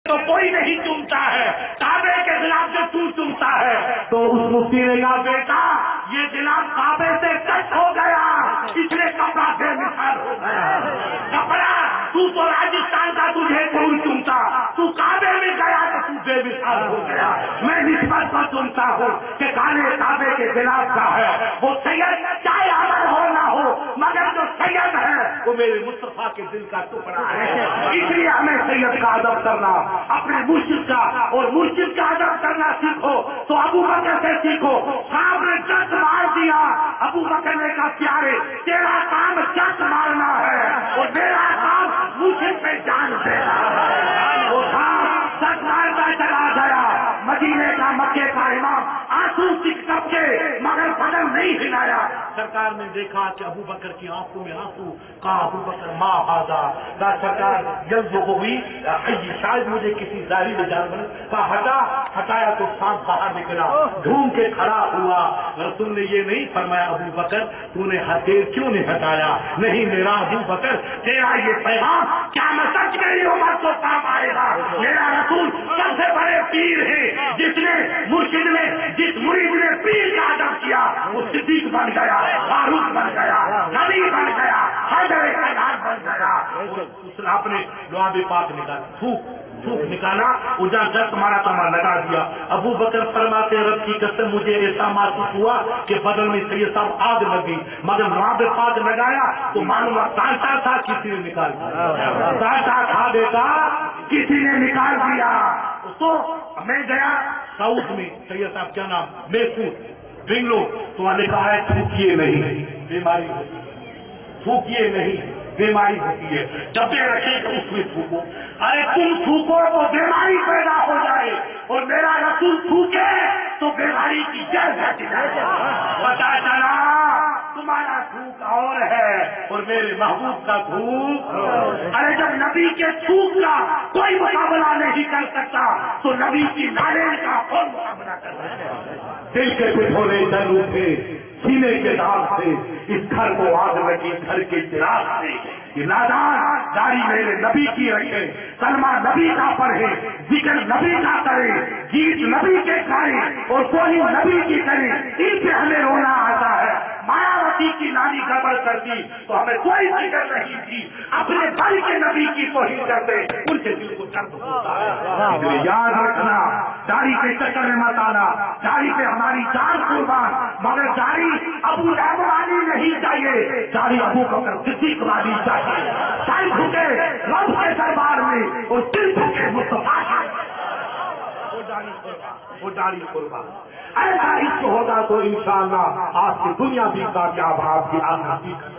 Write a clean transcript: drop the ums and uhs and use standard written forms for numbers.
تو کوئی نہیں چنتا ہے، کعبے کے خلاف جو تو چنتا ہے۔ تو اس مفتی نے کہا بیٹا یہ خلاف کعبے سے کٹ ہو گیا، اس لیے کپڑا بے مثال ہو گیا۔ کپڑا تو راجستھان کا تجھے کون چنتا، تو کعبے میں گیا تو تو بے مثال ہو گیا۔ میں نسبت پر چنتا ہوں کہ کالے کعبے کے خلاف کا ہے وہ سید، چاہے عمل ہو نہ ہو، مگر جو سید ہے وہ میرے مصطفیٰ کے دل کا ٹکڑا ہے۔ اس لیے ہمیں سید کا ادب کرنا، اپنے مرشد کا اور مرشد کا ادب کرنا سیکھو۔ تو ابو بکر سے سیکھو، صاحب نے جت مار دیا، ابو بکر نے کہا پیارے تیرا کام جت مارنا ہے اور میرا کام مرشد پہ جان دینا ہے۔ وہ صاحب جت مارتا چلا گیا، مدینے کا مکے کا امام آنسو ٹپ کے مگر بدن نہیں ہلایا۔ سرکار نے دیکھا کہ ابو بکر کی آنکھوں میں آنسو، کہا ابو بکر ماں ہاذا، کہا سرکار جلد ہو گئی، شاید مجھے کسی ظاہری جانور، کہا ہٹایا تو سانپ باہر نکلا، ڈھونڈ کے کھڑا ہوا۔ رسول نے یہ نہیں فرمایا ابو بکر تو نے ہتھیلی کیوں نہیں ہٹایا، نہیں میرا ابو بکر تیرا یہ پیغام کیا میں سچ میری عمر کو کام آئے گا۔ میرا رسول سب سے بڑے پیر ہے، جس نے مرشد نے جس مرید نے پیر کا ادب کیا وہ صدیق بن گیا، فاروق بن گیا، نبی بن گیا، حیدر کائنات بن گیا۔ اس نے اپنے لعاب پاک نکالا، تھوک نکالا، اجا جت مارا تما لگا دیا۔ ابو بکر فرماتے رب کی قسم مجھے ایسا محسوس ہوا کہ بدن میں سید صاحب آگ لگی، مگر لعاب پاک لگایا تو معلوم سانٹا تھا کسی نے نکال دیا، سانٹا تھا بیٹا کسی نے نکال دیا۔ تو میں گیا ساؤتھ میں، سید صاحب کیا نام میسور بنگلور، تو وہاں لکھا ہے تھوکیے نہیں بیماری ہوتی ہے، تھوکیے نہیں بیماری ہوتی ہے، ڈبے رکھے تو اس میں تھوکو، ارے تم تھوکو تو بیماری پیدا ہو جائے اور میرا رسول تھوکے تو بیماری کی جڑ ہٹ جائے۔ پتا چلا تمہارا تھوک اور ہے اور میرے محبوب کا تھوک، ارے جب نبی کے تھوک کا کوئی مقابلہ نہیں کر سکتا تو نبی کی نالین کا کون مقابلہ کر سکتا۔ دل کے پٹھولے جل اٹھے سینے کے داغ سے، اس گھر کو آگ لگی گھر کے چراغ سے۔ یہ نادان داڑھی میرے نبی کی رکھے، کلمہ نبی کا پڑھے، ذکر نبی کا کرے، گیت نبی کے گائے اور کوئی نبی کی کرے، ان پہ ہمیں رونا آتا ہے۔ مایاوتی کی نانی گڑبڑ کرتی تو ہمیں کوئی فکر نہیں تھی، اپنے بھائی کے نبی کی توہین کرتے ان سے دل کو درد ہوتا ہے۔ یاد رکھنا داڑھی کے چکر میں مت آنا، داڑھی پہ ہماری جان قربان، مگر داڑھی ابو لہب والی نہیں چاہیے، داڑھی ابو بکر صدیق والی چاہیے، سر جھکے رب کے دربار میں اور دل جھکے مصطفیٰ کے، وہ داڑھی قربان۔ ایسا عشق ہوگا تو انشاءاللہ آپ کی دنیا بھی کامیاب، آپ کی آخرت بھی۔